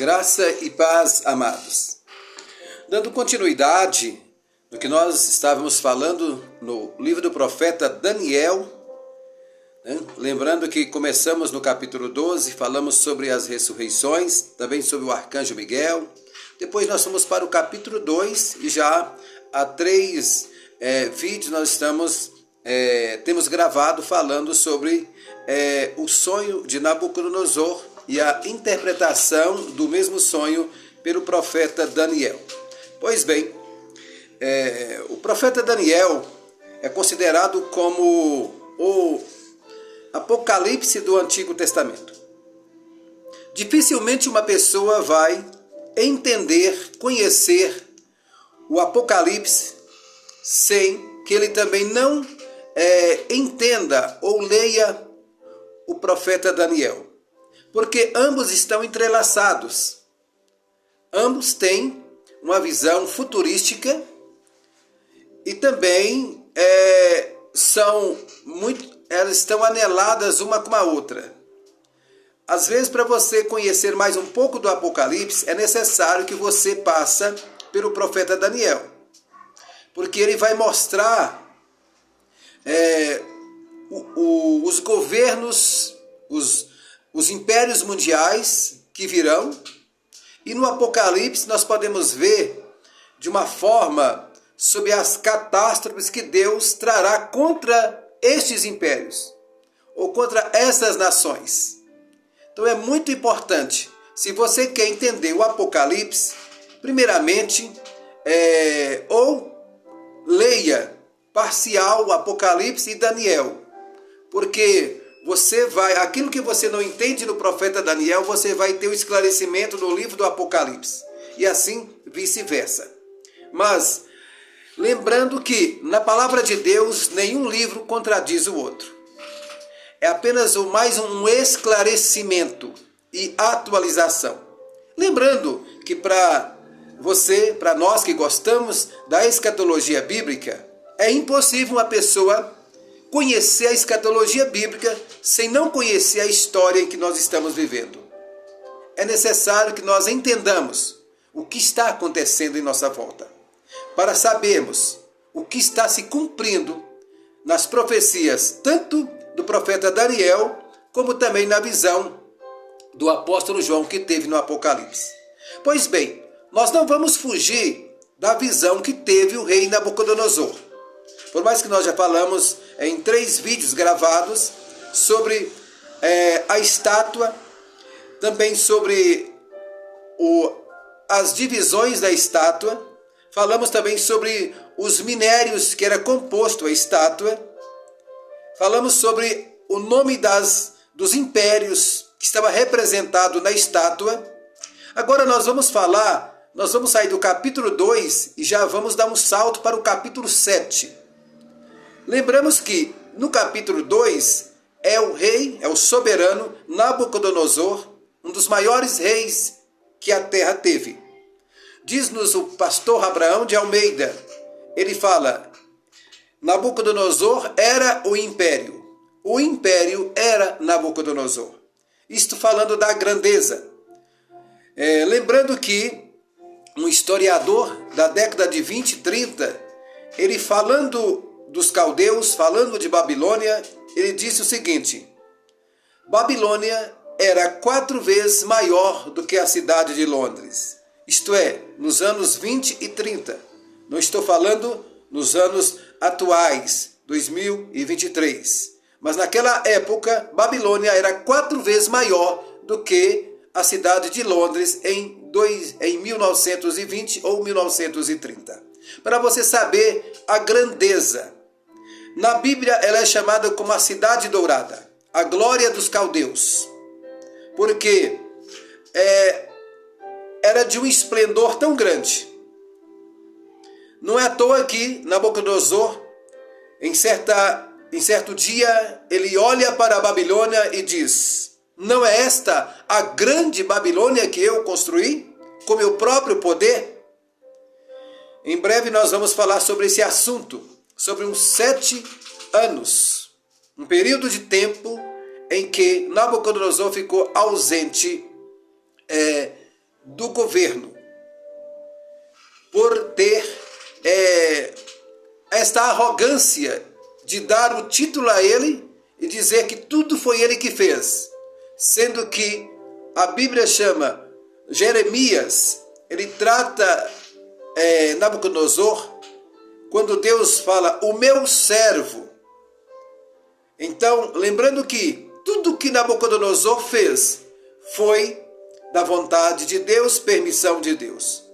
Graça e paz, amados. Dando continuidade no que nós estávamos falando no livro do profeta Daniel, né? Lembrando que começamos no capítulo 12, falamos sobre as ressurreições, também sobre o arcanjo Miguel. Depois nós fomos para o capítulo 2 e já há 3 vídeos nós temos gravado falando sobre o sonho de Nabucodonosor e a interpretação do mesmo sonho pelo profeta Daniel. Pois bem, o profeta Daniel é considerado como o Apocalipse do Antigo Testamento. Dificilmente uma pessoa vai entender, conhecer o Apocalipse sem que ele também não entenda ou leia o profeta Daniel. Porque ambos estão entrelaçados. Ambos têm uma visão futurística e também elas estão aneladas uma com a outra. Às vezes, para você conhecer mais um pouco do Apocalipse, é necessário que você passe pelo profeta Daniel. Porque ele vai mostrar os governos, os impérios mundiais que virão. E no Apocalipse nós podemos ver de uma forma sobre as catástrofes que Deus trará contra estes impérios ou contra essas nações. Então é muito importante, se você quer entender o Apocalipse, primeiramente, ou leia parcial o Apocalipse e Daniel, porque aquilo que você não entende no profeta Daniel, você vai ter o esclarecimento no livro do Apocalipse. E assim vice-versa. Mas, lembrando que na palavra de Deus, nenhum livro contradiz o outro. É apenas mais um esclarecimento e atualização. Lembrando que para nós que gostamos da escatologia bíblica, é impossível uma pessoa conhecer a escatologia bíblica sem não conhecer a história em que nós estamos vivendo. É necessário que nós entendamos o que está acontecendo em nossa volta, para sabermos o que está se cumprindo nas profecias, tanto do profeta Daniel, como também na visão do apóstolo João que teve no Apocalipse. Pois bem, nós não vamos fugir da visão que teve o rei Nabucodonosor. Por mais que nós já falamos em 3 vídeos gravados sobre a estátua, também sobre as divisões da estátua, falamos também sobre os minérios que era composto a estátua, falamos sobre o nome dos impérios que estava representado na estátua. Agora nós vamos sair do capítulo 2 e já vamos dar um salto para o capítulo 7. Lembramos que no capítulo 2 é o soberano Nabucodonosor, um dos maiores reis que a terra teve. Diz-nos o pastor Abraão de Almeida, ele fala: Nabucodonosor era o império era Nabucodonosor. Isto falando da grandeza. Lembrando que um historiador da década de 20 e 30, ele falando dos caldeus, falando de Babilônia, ele disse o seguinte: Babilônia era 4 vezes maior do que a cidade de Londres. Isto é, nos anos 20 e 30. Não estou falando nos anos atuais, 2023. Mas naquela época, Babilônia era 4 vezes maior do que a cidade de Londres em 1920 ou 1930. Para você saber a grandeza. Na Bíblia ela é chamada como a cidade dourada, a glória dos caldeus, porque era de um esplendor tão grande. Não é à toa que Nabucodonosor, em certo dia, ele olha para a Babilônia e diz: não é esta a grande Babilônia que eu construí com meu próprio poder? Em breve nós vamos falar sobre esse assunto, sobre uns 7 anos, um período de tempo em que Nabucodonosor ficou ausente do governo, por ter esta arrogância de dar o título a ele e dizer que tudo foi ele que fez, sendo que a Bíblia chama Jeremias, ele trata Nabucodonosor, quando Deus fala, o meu servo. Então, lembrando que tudo que Nabucodonosor fez foi da vontade de Deus, permissão de Deus.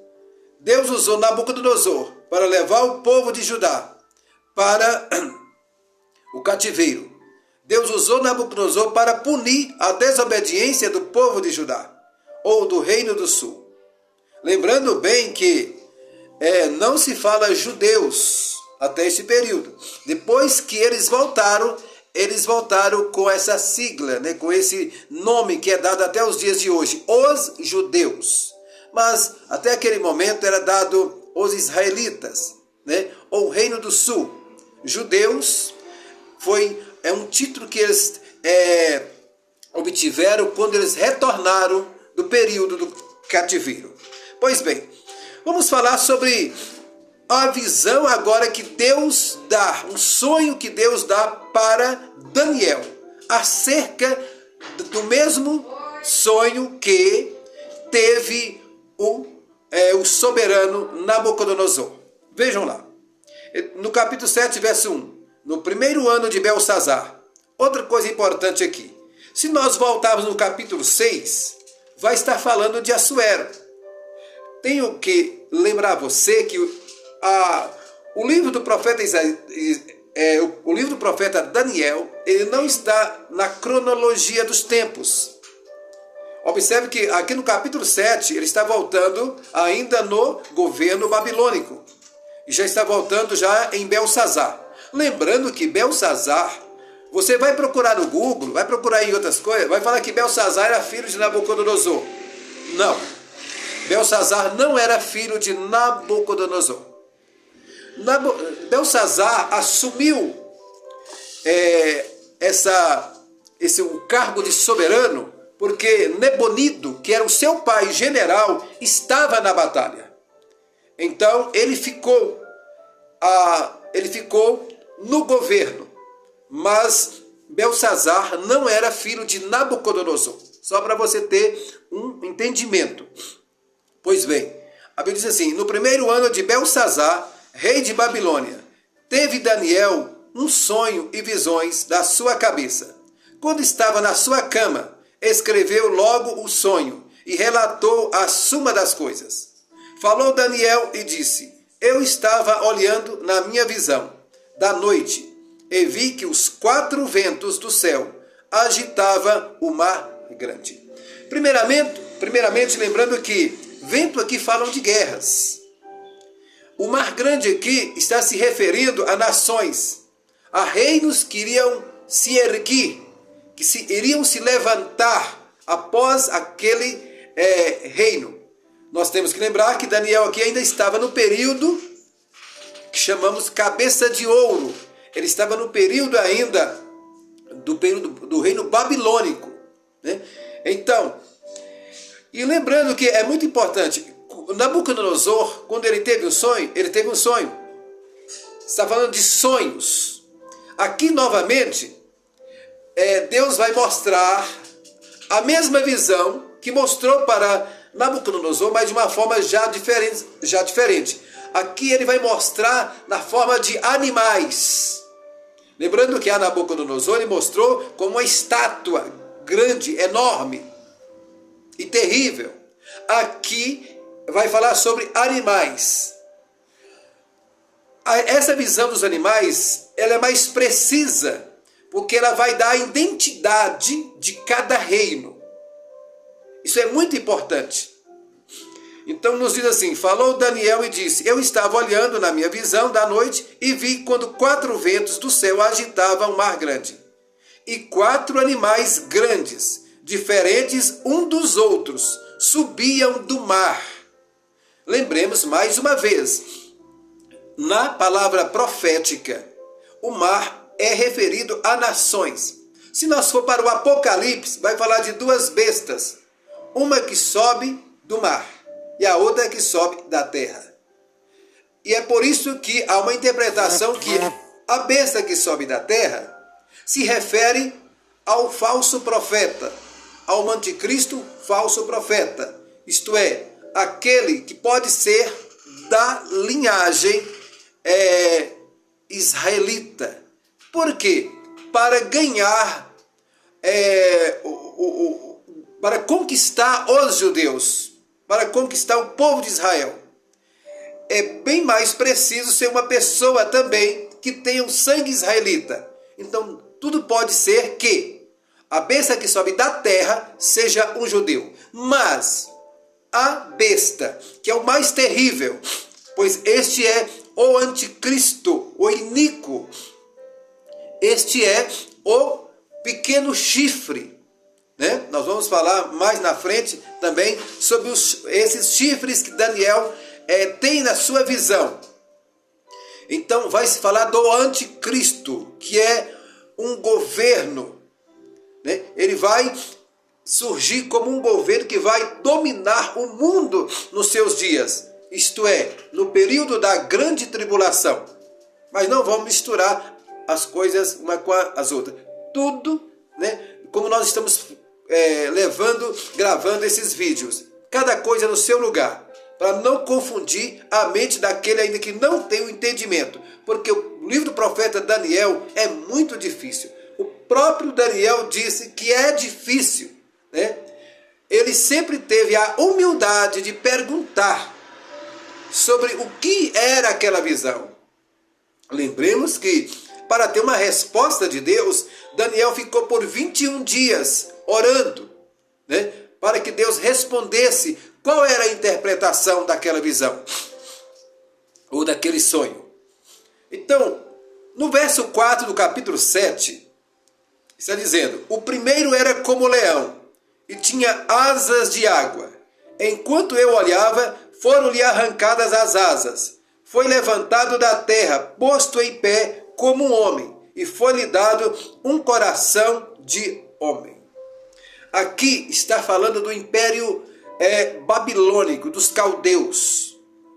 Deus usou Nabucodonosor para levar o povo de Judá para o cativeiro. Deus usou Nabucodonosor para punir a desobediência do povo de Judá, ou do Reino do Sul. Lembrando bem que não se fala judeus até este período. Depois que eles voltaram com essa sigla, né, com esse nome que é dado até os dias de hoje, os judeus. Mas até aquele momento era dado os israelitas, né, ou Reino do Sul. Judeus é um título que eles obtiveram quando eles retornaram do período do cativeiro. Pois bem, vamos falar sobre a visão agora que Deus dá, um sonho que Deus dá para Daniel, acerca do mesmo sonho que teve o soberano Nabucodonosor. Vejam lá, no capítulo 7, verso 1, no primeiro ano de Belsazar. Outra coisa importante aqui, se nós voltarmos no capítulo 6, vai estar falando de Assuero. Tenho que lembrar você que o livro do profeta o livro do profeta Daniel, ele não está na cronologia dos tempos. Observe que aqui no capítulo 7, ele está voltando ainda no governo babilônico. E já está voltando já em Belsazar. Lembrando que Belsazar, você vai procurar no Google, vai procurar em outras coisas, vai falar que Belsazar era filho de Nabucodonosor. Não. Belsazar não era filho de Nabucodonosor. Belsazar assumiu o cargo de soberano porque Nebonido, que era o seu pai general, estava na batalha. Então ele ficou no governo, mas Belsazar não era filho de Nabucodonosor. Só para você ter um entendimento. Pois bem, a Bíblia diz assim, no primeiro ano de Belsazar, rei de Babilônia, teve Daniel um sonho e visões da sua cabeça. Quando estava na sua cama, escreveu logo o sonho e relatou a suma das coisas. Falou Daniel e disse, eu estava olhando na minha visão da noite e vi que os 4 ventos do céu agitavam o mar grande. Primeiramente, lembrando que vento aqui falam de guerras. O mar grande aqui está se referindo a nações, a reinos que iriam se erguer, iriam se levantar após aquele reino. Nós temos que lembrar que Daniel aqui ainda estava no período que chamamos cabeça de ouro. Ele estava no período ainda do reino babilônico, né? Então, e lembrando que é muito importante, Nabucodonosor, quando ele teve um sonho, está falando de sonhos. Aqui novamente, Deus vai mostrar a mesma visão que mostrou para Nabucodonosor, mas de uma forma já diferente. Aqui ele vai mostrar na forma de animais. Lembrando que a Nabucodonosor ele mostrou como uma estátua grande, enorme e terrível. Aqui vai falar sobre animais. Essa visão dos animais, ela é mais precisa, porque ela vai dar a identidade de cada reino. Isso é muito importante. Então nos diz assim, falou Daniel e disse, eu estava olhando na minha visão da noite e vi quando 4 ventos do céu agitavam o mar grande. E 4 animais grandes, diferentes um dos outros, subiam do mar. Lembremos mais uma vez, na palavra profética, o mar é referido a nações. Se nós for para o Apocalipse, vai falar de 2 bestas, uma que sobe do mar e a outra é que sobe da terra. E é por isso que há uma interpretação que a besta que sobe da terra se refere ao falso profeta, ao anticristo falso profeta, isto é, aquele que pode ser da linhagem israelita. Por quê? Para ganhar, para conquistar os judeus, para conquistar o povo de Israel. É bem mais preciso ser uma pessoa também que tenha o sangue israelita. Então, tudo pode ser que a besta que sobe da terra seja um judeu. Mas a besta, que é o mais terrível, pois este é o anticristo, o iníquo, este é o pequeno chifre, né? Nós vamos falar mais na frente também sobre esses chifres que Daniel tem na sua visão. Então vai se falar do anticristo, que é um governo, né? Ele vai surgir como um governo que vai dominar o mundo nos seus dias, isto é, no período da grande tribulação. Mas não vamos misturar as coisas uma com as outras. Tudo, né? Como nós estamos gravando esses vídeos, cada coisa no seu lugar, para não confundir a mente daquele ainda que não tem o entendimento, porque o livro do profeta Daniel é muito difícil. O próprio Daniel disse que é difícil, né? Ele sempre teve a humildade de perguntar sobre o que era aquela visão. Lembremos que, para ter uma resposta de Deus, Daniel ficou por 21 dias orando, né? Para que Deus respondesse qual era a interpretação daquela visão, ou daquele sonho. Então, no verso 4 do capítulo 7, está dizendo: o primeiro era como leão, e tinha asas de água. Enquanto eu olhava, foram-lhe arrancadas as asas. Foi levantado da terra, posto em pé como um homem, e foi-lhe dado um coração de homem. Aqui está falando do império babilônico, dos caldeus,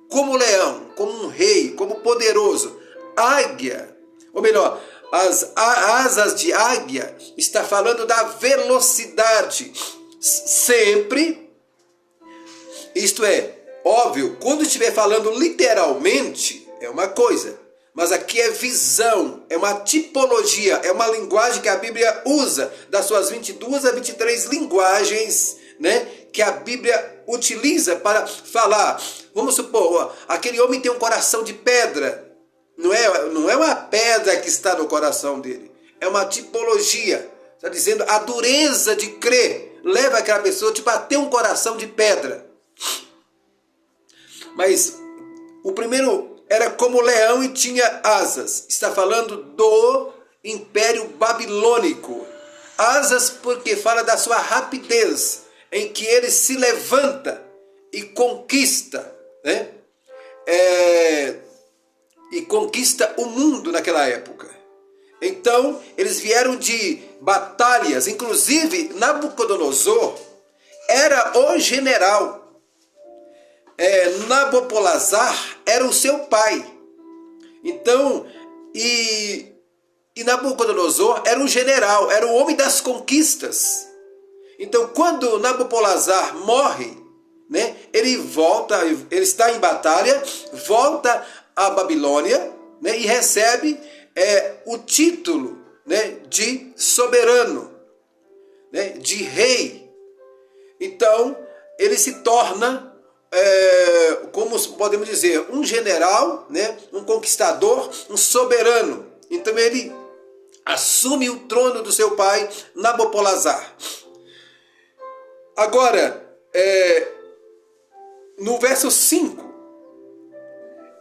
como leão, como um rei, como poderoso, águia, ou melhor, as asas de águia, está falando da velocidade, sempre, isto é, óbvio, quando estiver falando literalmente, é uma coisa, mas aqui é visão, é uma tipologia, é uma linguagem que a Bíblia usa, das suas 22 a 23 linguagens, né, que a Bíblia utiliza para falar. Vamos supor, aquele homem tem um coração de pedra, não é uma pedra que está no coração dele, é uma tipologia, está dizendo a dureza de crer, leva aquela pessoa a ter um coração de pedra. Mas o primeiro era como leão e tinha asas. Está falando do Império Babilônico. Asas porque fala da sua rapidez, em que ele se levanta e conquista, né? E conquista o mundo naquela época. Então, eles vieram de batalhas, inclusive Nabucodonosor era o general. Nabopolassar era o seu pai. Então, e Nabucodonosor era um general, era o homem das conquistas. Então, quando Nabopolassar morre, né, ele está em batalha, volta à Babilônia, né, e recebe o título, né, de soberano, né, de rei. Então, ele se torna como podemos dizer, um general, né, um conquistador, um soberano. Então ele assume o trono do seu pai, Nabopolassar. Agora, no verso 5,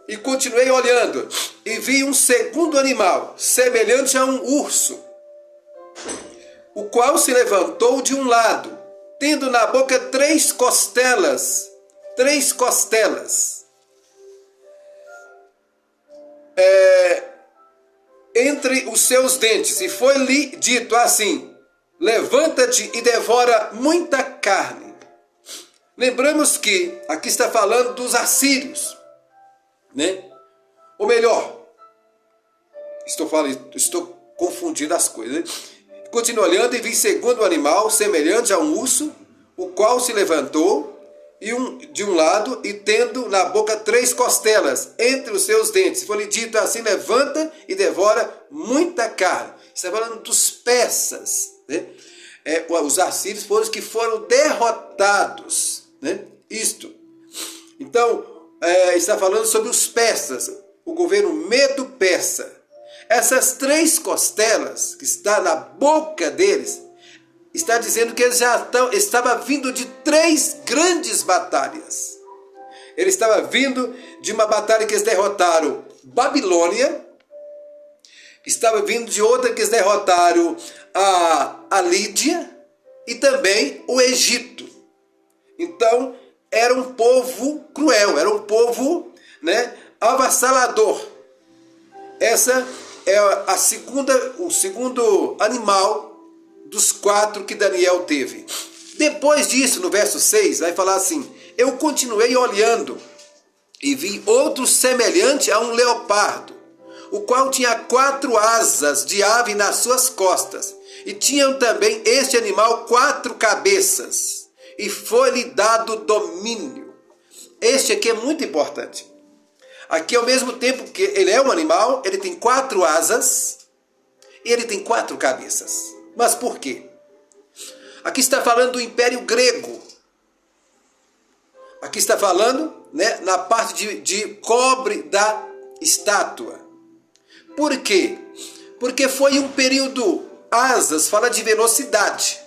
e continuei olhando, e vi um segundo animal, semelhante a um urso, o qual se levantou de um lado, tendo na boca 3 costelas, entre os seus dentes, e foi-lhe dito assim: levanta-te e devora muita carne. Lembramos que aqui está falando dos assírios, né? Ou melhor, estou confundindo as coisas, né? Continua olhando e vi segundo animal semelhante a um urso, o qual se levantou de um lado e tendo na boca 3 costelas entre os seus dentes. Foi-lhe dito assim: levanta e devora muita carne. Está falando dos persas, né? Os assírios foram os que foram derrotados, né? Isto. Então, está falando sobre os persas, o governo medo-persa. Essas 3 costelas que está na boca deles, está dizendo que eles já estavam vindo de 3 grandes batalhas. Ele estava vindo de uma batalha que eles derrotaram Babilônia, estava vindo de outra que eles derrotaram a Lídia e também o Egito. Então, era um povo cruel, era um povo, né, avassalador. Essa é o segundo animal dos 4 que Daniel teve. Depois disso, no verso 6, vai falar assim: eu continuei olhando e vi outro semelhante a um leopardo, o qual tinha 4 asas de ave nas suas costas, e tinha também este animal 4 cabeças, e foi-lhe dado domínio. Este aqui é muito importante. Aqui, ao mesmo tempo que ele é um animal, ele tem 4 asas e ele tem 4 cabeças. Mas por quê? Aqui está falando do Império Grego. Aqui está falando, né, na parte de cobre da estátua. Por quê? Porque foi um período, asas fala de velocidade.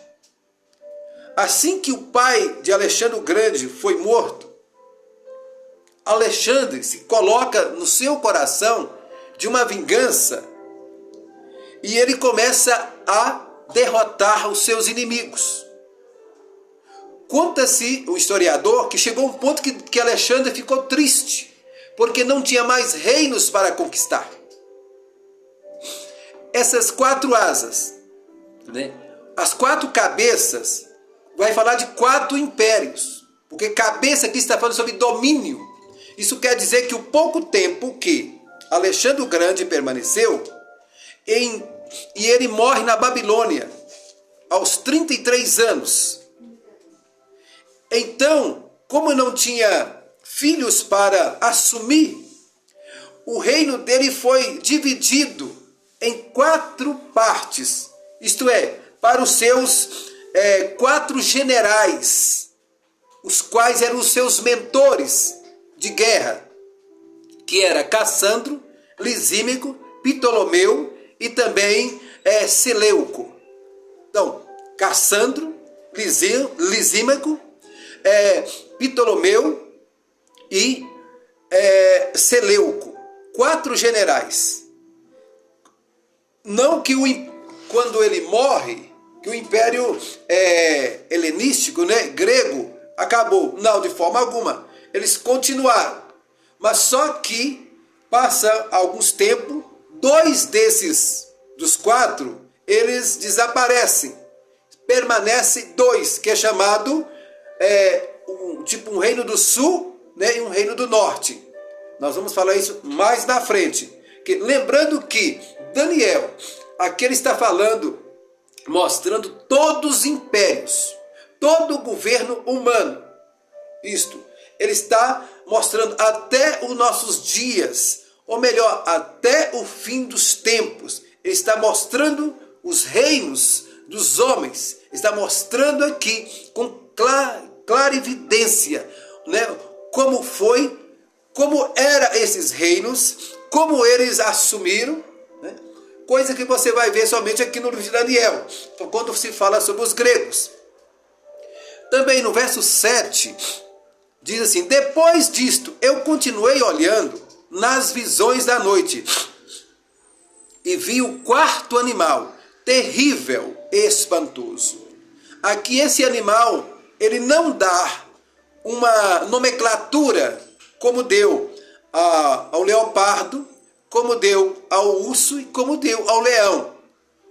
Assim que o pai de Alexandre o Grande foi morto, Alexandre se coloca no seu coração de uma vingança e ele começa a derrotar os seus inimigos. Conta-se o historiador que chegou um ponto que Alexandre ficou triste, porque não tinha mais reinos para conquistar. Essas 4 asas, né? As 4 cabeças, vai falar de 4 impérios, porque cabeça aqui está falando sobre domínio. Isso quer dizer que o pouco tempo que Alexandre o Grande permaneceu, e ele morre na Babilônia, aos 33 anos. Então, como não tinha filhos para assumir, o reino dele foi dividido em 4 partes, isto é, para os seus 4 generais, os quais eram os seus mentores de guerra, que era Cassandro, Lisímaco, Ptolomeu e também Seleuco. Então, Cassandro, Lisímaco, Ptolomeu e Seleuco. 4 generais. Não que quando ele morre, que o império helenístico, né, grego, acabou. Não, de forma alguma. Eles continuaram, mas só que passa alguns tempos, 2 dos 4, eles desaparecem. Permanece 2, que é chamado um reino do sul, né, e um reino do norte. Nós vamos falar isso mais na frente. Lembrando que Daniel, aqui ele está falando, mostrando todos os impérios, todo o governo humano. Isto, ele está mostrando até os nossos dias, ou melhor, até o fim dos tempos. Ele está mostrando os reinos dos homens, está mostrando aqui com clara evidência, né, como eram esses reinos, como eles assumiram, né, coisa que você vai ver somente aqui no livro de Daniel, quando se fala sobre os gregos. Também no verso 7, diz assim: depois disto, eu continuei olhando nas visões da noite, e vi o 4º animal, terrível e espantoso. Aqui esse animal, ele não dá uma nomenclatura como deu ao leopardo, como deu ao urso e como deu ao leão.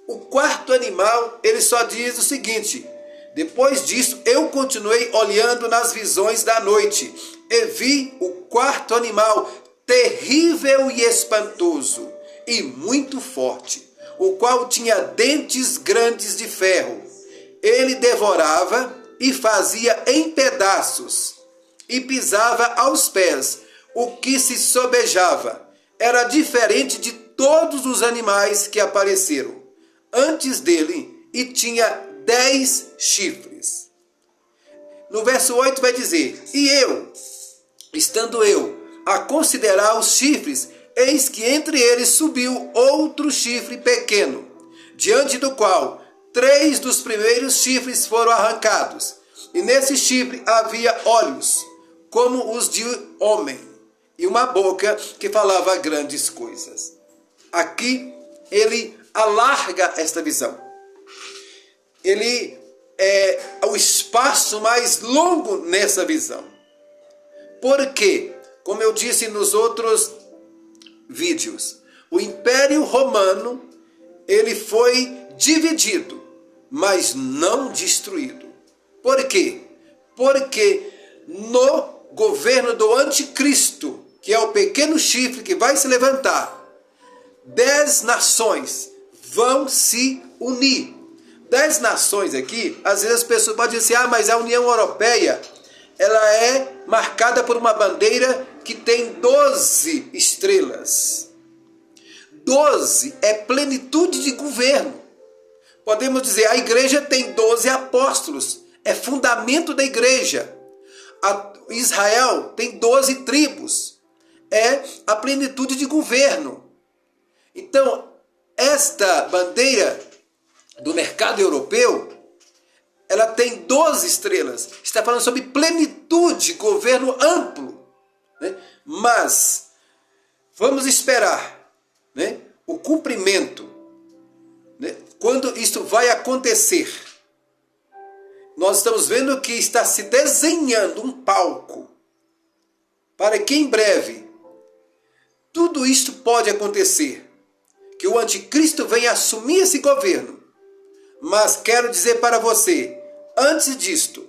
O 4º animal, ele só diz o seguinte: Depois disso, eu continuei olhando nas visões da noite e vi o quarto animal, terrível e espantoso, e muito forte, o qual tinha dentes grandes de ferro. Ele devorava e fazia em pedaços, e pisava aos pés o que se sobejava. Era diferente de todos os animais que apareceram antes dele, e tinha 10 chifres. No verso 8 vai dizer: e eu, estando eu a considerar os chifres, eis que entre eles subiu outro chifre pequeno, diante do qual 3 dos primeiros chifres foram arrancados. E nesse chifre havia olhos, como os de homem, e uma boca que falava grandes coisas. Aqui ele alarga esta visão. Ele é o espaço mais longo nessa visão. Porque, como eu disse nos outros vídeos, o Império Romano, ele foi dividido, mas não destruído. Por quê? Porque no governo do anticristo, que é o pequeno chifre que vai se levantar, 10 nações vão se unir. 10 nações aqui, às vezes as pessoas podem dizer, mas a União Europeia, ela é marcada por uma bandeira que tem 12 estrelas. 12 é plenitude de governo. Podemos dizer, a igreja tem 12 apóstolos, é fundamento da igreja. Israel tem 12 tribos, é a plenitude de governo. Então, esta bandeira do mercado europeu, ela tem 12 estrelas. Está falando sobre plenitude, governo amplo. Né? Mas, vamos esperar, né, o cumprimento. Né? Quando isso vai acontecer, nós estamos vendo que está se desenhando um palco para que em breve tudo isto pode acontecer. Que o anticristo venha assumir esse governo. Mas quero dizer para você, antes disto,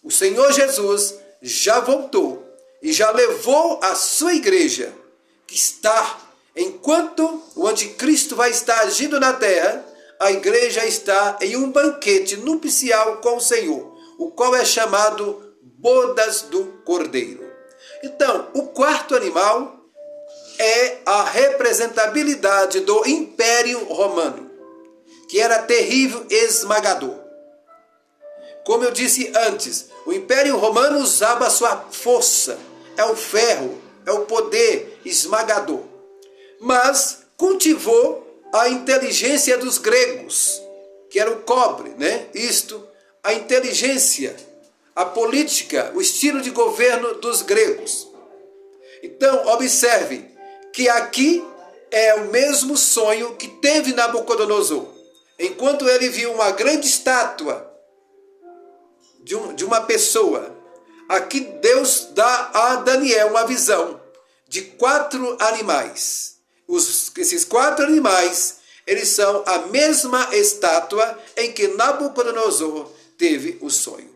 o Senhor Jesus já voltou e já levou a sua igreja, que está, enquanto o anticristo vai estar agindo na terra, a igreja está em um banquete nupcial com o Senhor, o qual é chamado Bodas do Cordeiro. Então, o quarto animal é a representabilidade do Império Romano, que era terrível e esmagador. Como eu disse antes, o Império Romano usava a sua força, é o ferro, é o poder esmagador. Mas cultivou a inteligência dos gregos, que era o cobre, né? Isto, a inteligência, a política, o estilo de governo dos gregos. Então, observe que aqui é o mesmo sonho que teve Nabucodonosor. Enquanto ele viu uma grande estátua de uma pessoa, aqui Deus dá a Daniel uma visão de 4 animais. Esses 4 animais, eles são a mesma estátua em que Nabucodonosor teve o sonho.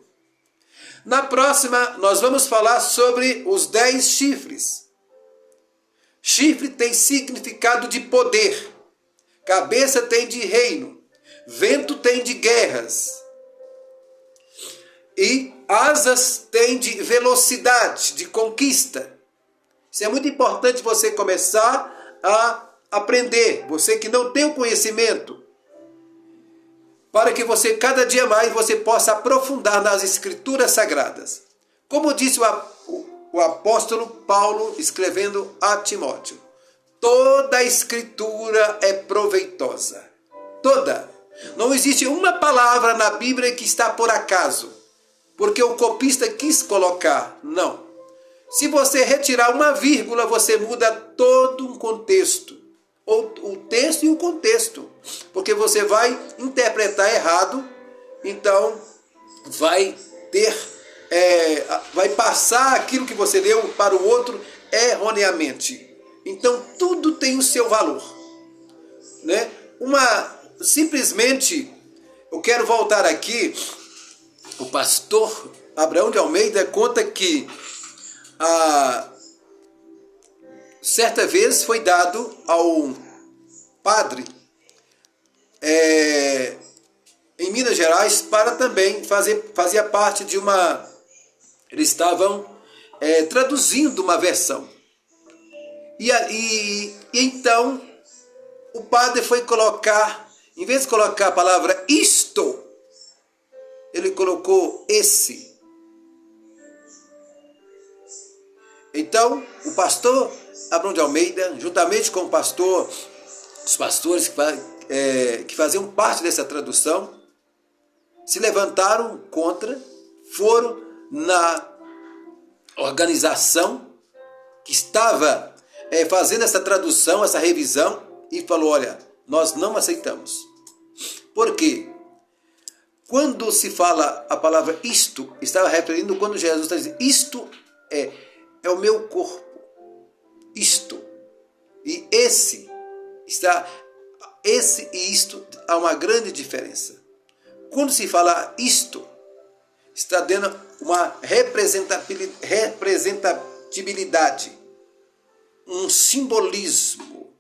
Na próxima, nós vamos falar sobre os 10 chifres. Chifre tem significado de poder, cabeça tem de reino, vento tem de guerras, e asas tem de velocidade, de conquista. Isso é muito importante você começar a aprender, você que não tem o conhecimento, para que você cada dia mais você possa aprofundar nas escrituras sagradas. Como disse o apóstolo Paulo escrevendo a Timóteo, toda a escritura é proveitosa. Toda. Não existe uma palavra na Bíblia que está por acaso, porque o copista quis colocar. Não. Se você retirar uma vírgula, você muda todo um contexto. Ou o texto e o contexto. Porque você vai interpretar errado, então vai passar aquilo que você leu para o outro erroneamente. Então tudo tem o seu valor. Né? Simplesmente, eu quero voltar aqui o pastor Abraão de Almeida conta que certa vez foi dado ao padre em Minas Gerais para também fazia parte de uma... Eles estavam traduzindo uma versão. E então o padre foi colocar, em vez de colocar a palavra isto, ele colocou esse. Então o pastor Abraão de Almeida, juntamente com os pastores que faziam parte dessa tradução, se levantaram contra, foram na organização que estava fazendo essa tradução, essa revisão, e falou: olha, nós não aceitamos. Por quê? Quando se fala a palavra isto, estava referindo quando Jesus está dizendo isto é o meu corpo. Isto. E esse e isto há uma grande diferença. Quando se fala isto, está dando uma representatividade, um simbolismo.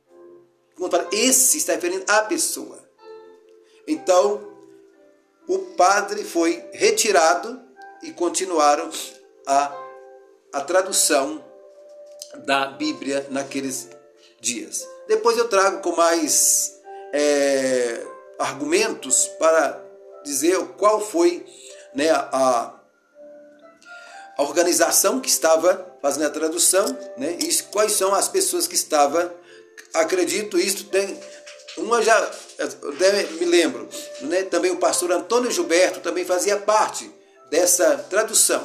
Quando fala esse, está referindo à pessoa. Então, o padre foi retirado e continuaram a tradução da Bíblia naqueles dias. Depois eu trago com mais argumentos para dizer qual foi, né, a organização que estava fazendo a tradução, né, e quais são as pessoas que estavam. Acredito, isso tem uma, já até me lembro, né, também o pastor Antônio Gilberto também fazia parte dessa tradução.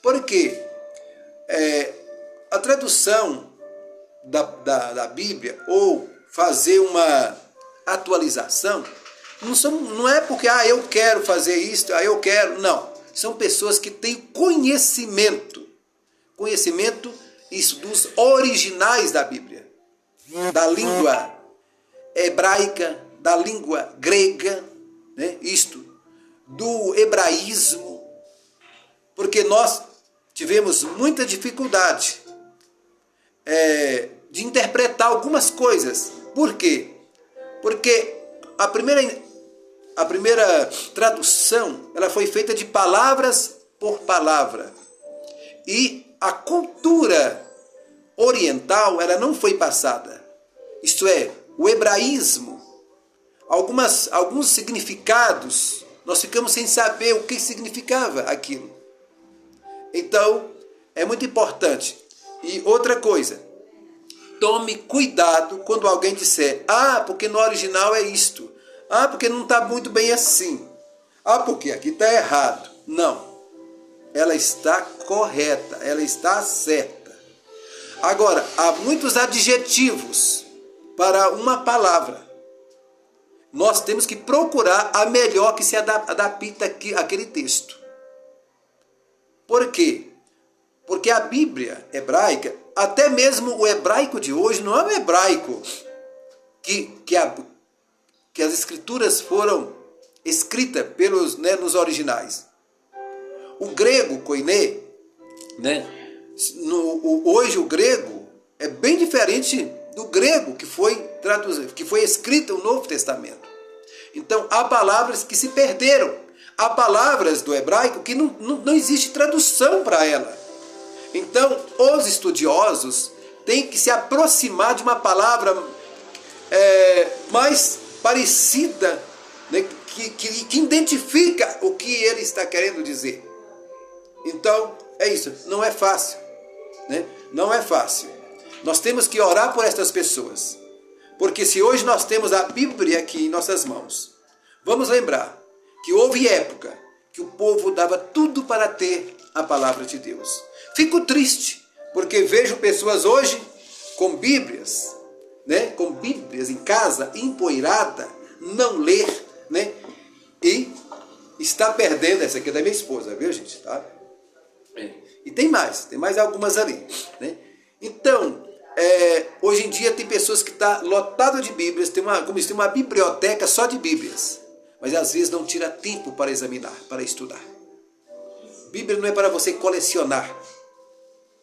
Porque a tradução da Bíblia, ou fazer uma atualização, não é porque eu quero fazer isso, eu quero, não. São pessoas que têm conhecimento isso, dos originais da Bíblia, da língua hebraica, da língua grega, né? Isto, do hebraísmo, porque nós tivemos muita dificuldade de interpretar algumas coisas. Por quê? Porque a primeira tradução, ela foi feita de palavras por palavra. E a cultura oriental, ela não foi passada. Isto é, o hebraísmo, alguns significados, nós ficamos sem saber o que significava aquilo. Então, é muito importante. E outra coisa, tome cuidado quando alguém disser: porque no original é isto. Porque não está muito bem assim. Porque aqui está errado. Não. Ela está correta. Ela está certa. Agora, há muitos adjetivos para uma palavra. Nós temos que procurar a melhor que se adapta àquele texto. Por quê? Porque a Bíblia hebraica, até mesmo o hebraico de hoje, não é um hebraico que as escrituras foram escritas nos originais. O grego, koiné, né? Hoje o grego é bem diferente do grego que foi traduzido, que foi escrito no Novo Testamento. Então, há palavras que se perderam. Há palavras do hebraico que não existe tradução para ela. Então, os estudiosos têm que se aproximar de uma palavra mais parecida, né, que identifica o que ele está querendo dizer. Então, é isso. Não é fácil. Né? Não é fácil. Nós temos que orar por estas pessoas. Porque se hoje nós temos a Bíblia aqui em nossas mãos, vamos lembrar que houve época que o povo dava tudo para ter a palavra de Deus. Fico triste, porque vejo pessoas hoje com Bíblias, né, com Bíblias em casa, empoeirada, não ler, né, e está perdendo. Essa aqui é da minha esposa, viu, gente? Tá? E tem mais algumas ali, né? Então, hoje em dia tem pessoas que estão lotadas de Bíblias, tem uma biblioteca só de Bíblias, mas às vezes não tira tempo para examinar, para estudar. Bíblia não é para você colecionar,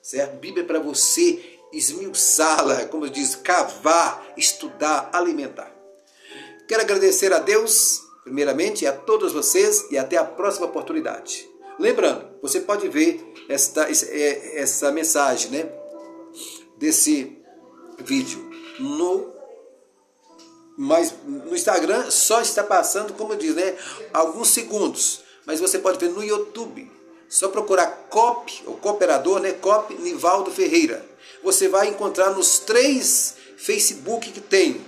certo? Bíblia é para você esmiuçá-la, como diz, cavar, estudar, alimentar. Quero agradecer a Deus, primeiramente, a todos vocês e até a próxima oportunidade. Lembrando, você pode ver essa mensagem, né, desse vídeo no Instagram, só está passando, como diz, né, alguns segundos, mas você pode ver no YouTube. Só procurar COP, o cooperador, né, COP Nivaldo Ferreira. Você vai encontrar nos 3 Facebook que tem.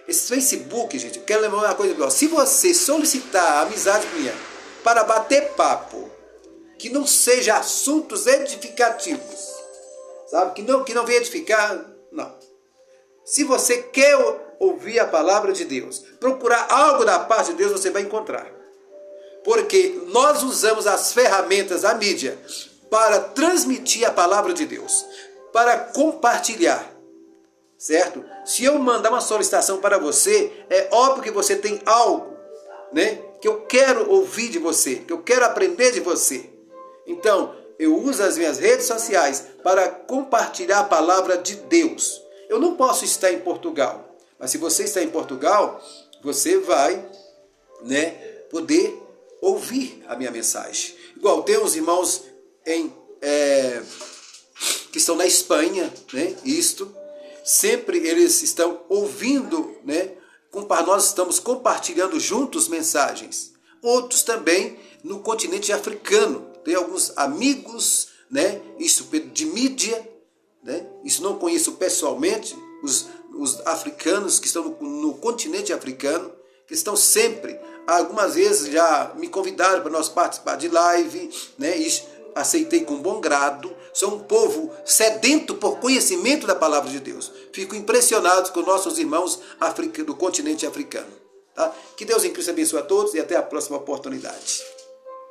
Esse Facebook, gente, eu quero lembrar uma coisa igual. Se você solicitar a amizade minha para bater papo, que não seja assuntos edificativos, sabe? Que não venha edificar, não. Se você quer ouvir a palavra de Deus, procurar algo da parte de Deus, você vai encontrar. Porque nós usamos as ferramentas da mídia para transmitir a palavra de Deus, para compartilhar, certo? Se eu mandar uma solicitação para você, é óbvio que você tem algo, né, que eu quero ouvir de você, que eu quero aprender de você. Então, eu uso as minhas redes sociais para compartilhar a palavra de Deus. Eu não posso estar em Portugal, mas se você está em Portugal, você vai, né, poder ouvir a minha mensagem. Igual tem uns irmãos que estão na Espanha, né, sempre eles estão ouvindo, né, nós estamos compartilhando juntos mensagens. Outros também no continente africano. Tem alguns amigos, né, de mídia, né, isso não conheço pessoalmente, os africanos que estão no continente africano, que estão sempre, algumas vezes já me convidaram para nós participar de live, né, e aceitei com bom grado. Sou um povo sedento por conhecimento da palavra de Deus. Fico impressionado com nossos irmãos do continente africano. Tá? Que Deus em Cristo abençoe a todos e até a próxima oportunidade.